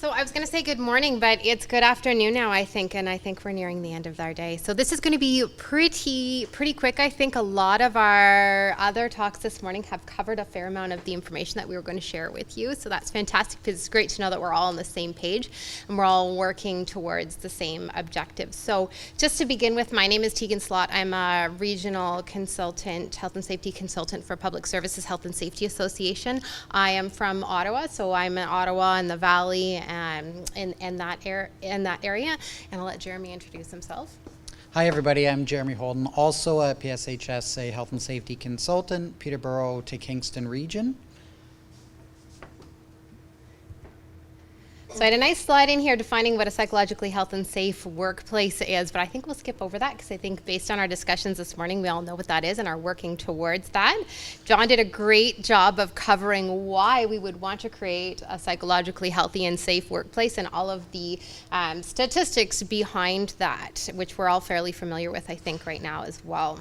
So I was going to say good morning, but it's good afternoon now, I think, and I think we're nearing the end of our day. So this is going to be pretty quick. I think a lot of our other talks this morning have covered a fair amount of the information that we were going to share with you. So that's fantastic because it's great to know that we're all on the same page and we're all working towards the same objectives. So just to begin with, my name is Tegan Slott. I'm a regional consultant, health and safety consultant for Public Services Health and Safety Association. I am from Ottawa, so I'm in Ottawa in the Valley in that area, and I'll let Jeremy introduce himself. Hi everybody, I'm Jeremy Holden, also a PSHSA Health and Safety Consultant, Peterborough to Kingston region. So I had a nice slide in here defining what a psychologically health and safe workplace is, but I think we'll skip over that because I think based on our discussions this morning, we all know what that is and are working towards that. John did a great job of covering why we would want to create a psychologically healthy and safe workplace and all of the statistics behind that, which we're all fairly familiar with, I think, right now as well.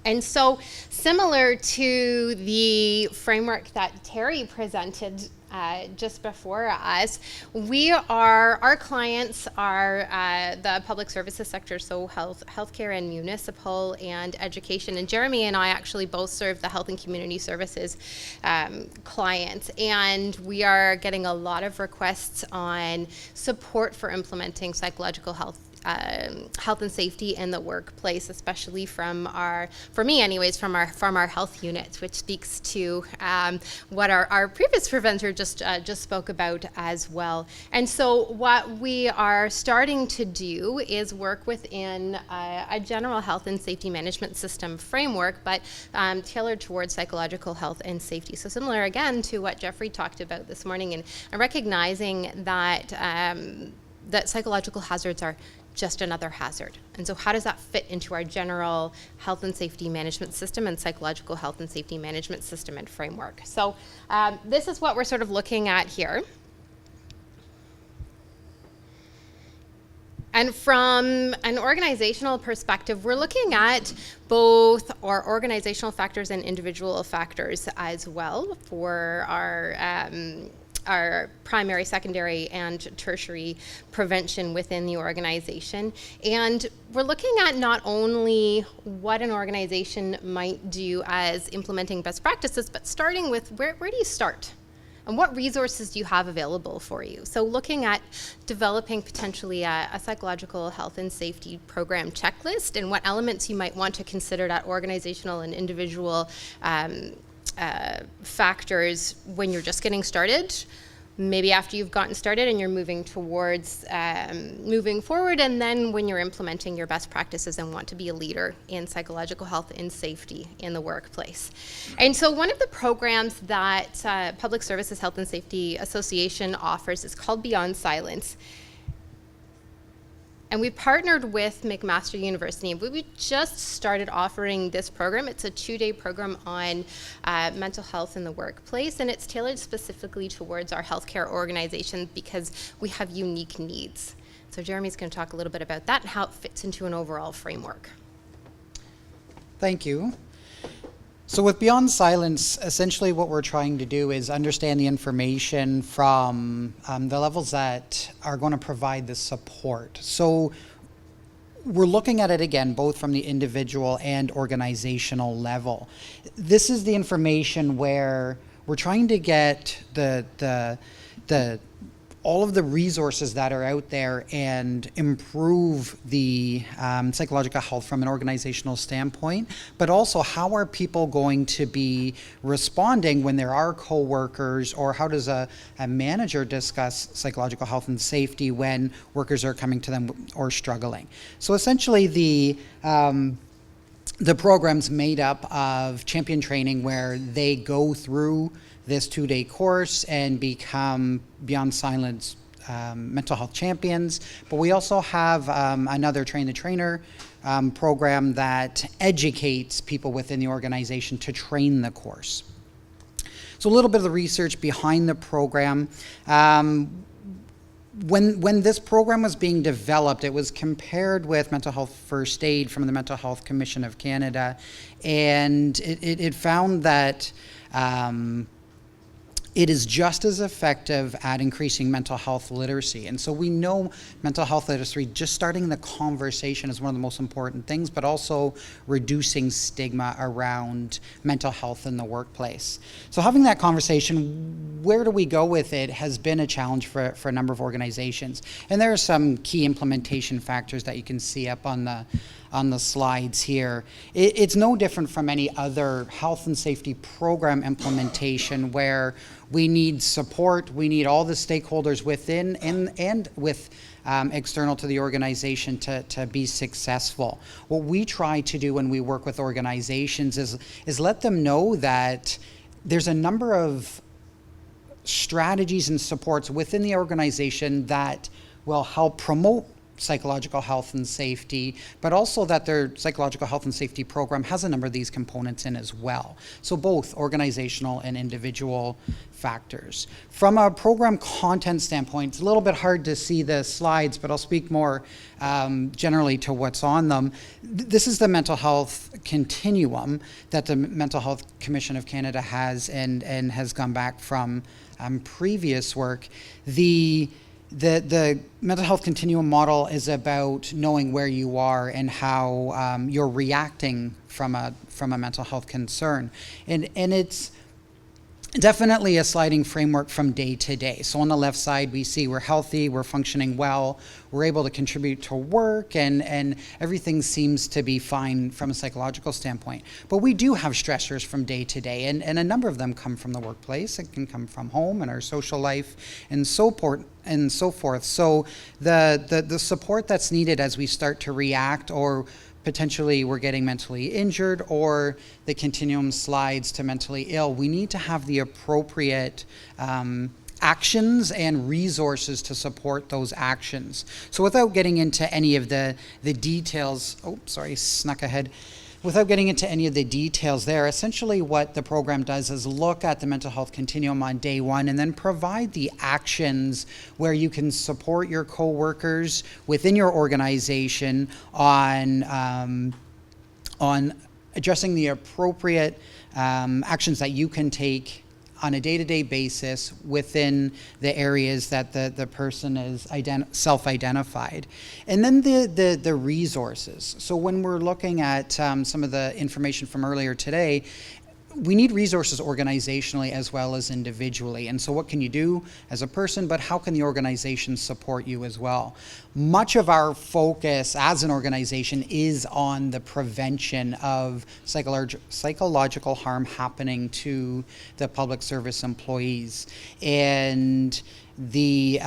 And so similar to the framework that Terry presented just before us, our clients are the public services sector, so healthcare and municipal and education. And Jeremy and I actually both serve the health and community services clients, and we are getting a lot of requests on support for implementing psychological health and safety in the workplace, especially for me anyways, from our health units, which speaks to what our previous presenter just spoke about as well. And so what we are starting to do is work within a general health and safety management system framework, but tailored towards psychological health and safety. So similar again to what Jeffrey talked about this morning, and recognizing that that psychological hazards are just another hazard. And so how does that fit into our general health and safety management system and psychological health and safety management system and framework? So this is what we're sort of looking at here. And from an organizational perspective, we're looking at both our organizational factors and individual factors as well for our primary, secondary, and tertiary prevention within the organization. And we're looking at not only what an organization might do as implementing best practices, but starting with where do you start? And what resources do you have available for you? So looking at developing potentially a psychological health and safety program checklist and what elements you might want to consider at organizational and individual factors when you're just getting started, maybe after you've gotten started and you're moving towards moving forward, and then when you're implementing your best practices and want to be a leader in psychological health and safety in the workplace. And so one of the programs that Public Services Health and Safety Association offers is called Beyond Silence. And we partnered with McMaster University, and we just started offering this program. It's a 2-day program on mental health in the workplace, and it's tailored specifically towards our healthcare organizations because we have unique needs. So Jeremy's going to talk a little bit about that and how it fits into an overall framework. Thank you. So with Beyond Silence, essentially what we're trying to do is understand the information from the levels that are going to provide the support. So we're looking at it again, both from the individual and organizational level. This is the information where we're trying to get all of the resources that are out there and improve the psychological health from an organizational standpoint, but also how are people going to be responding when there are coworkers, or how does a manager discuss psychological health and safety when workers are coming to them or struggling. So essentially the program's made up of champion training where they go through this 2-day course and become Beyond Silence mental health champions. But we also have another Train the Trainer program that educates people within the organization to train the course. So a little bit of the research behind the program. When this program was being developed, it was compared with mental health first aid from the Mental Health Commission of Canada, and it found that it is just as effective at increasing mental health literacy. And so we know mental health literacy, just starting the conversation is one of the most important things, but also reducing stigma around mental health in the workplace. So having that conversation, where do we go with it, has been a challenge for a number of organizations. And there are some key implementation factors that you can see up on the slides here. It's no different from any other health and safety program implementation where we need support, we need all the stakeholders within and with external to the organization to be successful. What we try to do when we work with organizations is let them know that there's a number of strategies and supports within the organization that will help promote psychological health and safety, but also that their psychological health and safety program has a number of these components in as well. So both organizational and individual factors. From a program content standpoint, it's a little bit hard to see the slides, but I'll speak more generally to what's on them. This is the mental health continuum that the Mental Health Commission of Canada has and has gone back from previous work. The mental health continuum model is about knowing where you are and how you're reacting from a mental health concern, and it's definitely a sliding framework from day to day. So on the left side, we see we're healthy, we're functioning well, we're able to contribute to work, and everything seems to be fine from a psychological standpoint. But we do have stressors from day to day, and a number of them come from the workplace. It can come from home and our social life and so forth. So the support that's needed as we start to react, or potentially we're getting mentally injured, or the continuum slides to mentally ill, we need to have the appropriate actions and resources to support those actions. So without getting into any of the details, without getting into any of the details there, essentially what the program does is look at the mental health continuum on day one and then provide the actions where you can support your coworkers within your organization on addressing the appropriate actions that you can take on a day-to-day basis within the areas that the person is self-identified. And then the resources. So when we're looking at some of the information from earlier today, we need resources organizationally as well as individually. And so what can you do as a person, but how can the organization support you as well? Much of our focus as an organization is on the prevention of psychological harm happening to the public service employees. And the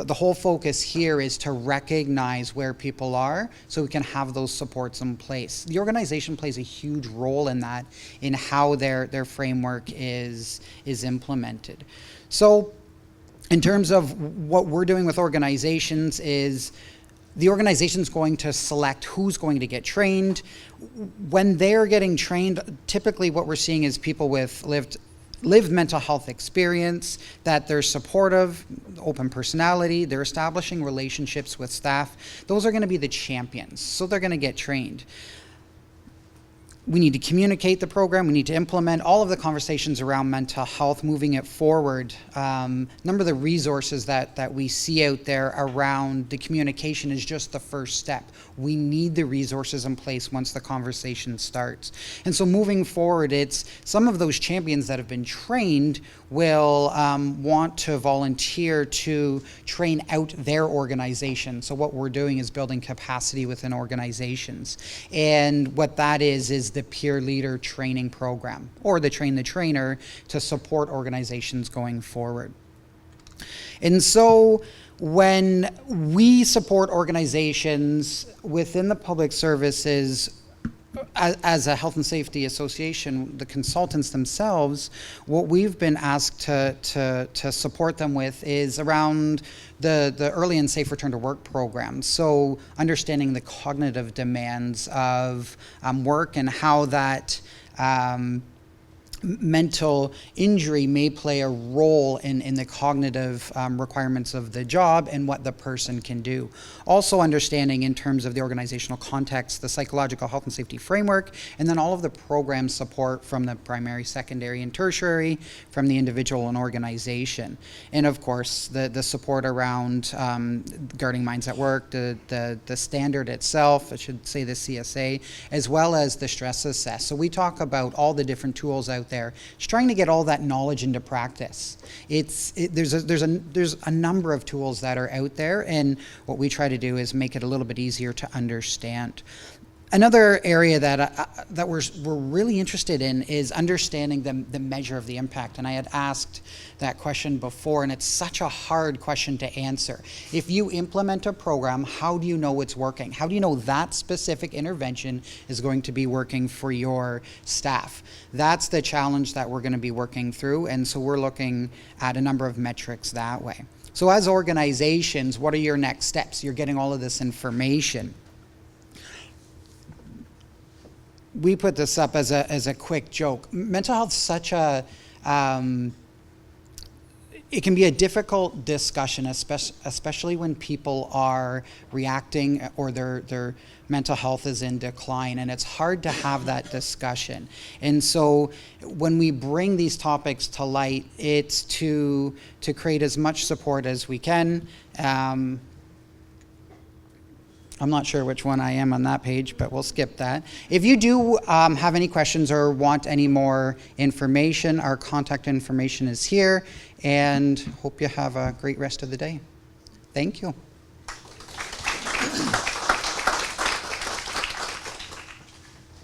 whole focus here is to recognize where people are so we can have those supports in place. The organization plays a huge role in that, in how their framework is implemented. So in terms of what we're doing with organizations is the organization's going to select who's going to get trained. When they're getting trained, typically what we're seeing is people with lived mental health experience, that they're supportive, open personality, they're establishing relationships with staff. Those are going to be the champions, so they're going to get trained. We need to communicate the program, we need to implement all of the conversations around mental health, moving it forward. Number of the resources that we see out there around the communication is just the first step. We need the resources in place once the conversation starts. And so moving forward, it's some of those champions that have been trained will want to volunteer to train out their organization. So what we're doing is building capacity within organizations. And what that is the peer leader training program, or the train the trainer, to support organizations going forward. And so when we support organizations within the public services, as a health and safety association, the consultants themselves, what we've been asked to support them with is around the early and safe return to work program. So understanding the cognitive demands of work and how that mental injury may play a role in the cognitive requirements of the job and what the person can do. Also understanding in terms of the organizational context, the psychological health and safety framework, and then all of the program support from the primary, secondary, and tertiary, from the individual and organization. And of course, the support around guarding minds at work, the standard itself, I should say the CSA, as well as the stress assess. So we talk about all the different tools out there. Just trying to get all that knowledge into practice. There's a number of tools that are out there, and what we try to do is make it a little bit easier to understand. Another area that we're really interested in is understanding the measure of the impact. And I had asked that question before, and it's such a hard question to answer. If you implement a program, how do you know it's working? How do you know that specific intervention is going to be working for your staff? That's the challenge that we're going to be working through, and so we're looking at a number of metrics that way. So as organizations, what are your next steps? You're getting all of this information. We put this up as a quick joke. Mental health is such a, it can be a difficult discussion, especially when people are reacting or their mental health is in decline, and it's hard to have that discussion. And so when we bring these topics to light, it's to create as much support as we can. I'm not sure which one I am on that page, but we'll skip that. If you do have any questions or want any more information, our contact information is here, and hope you have a great rest of the day. Thank you.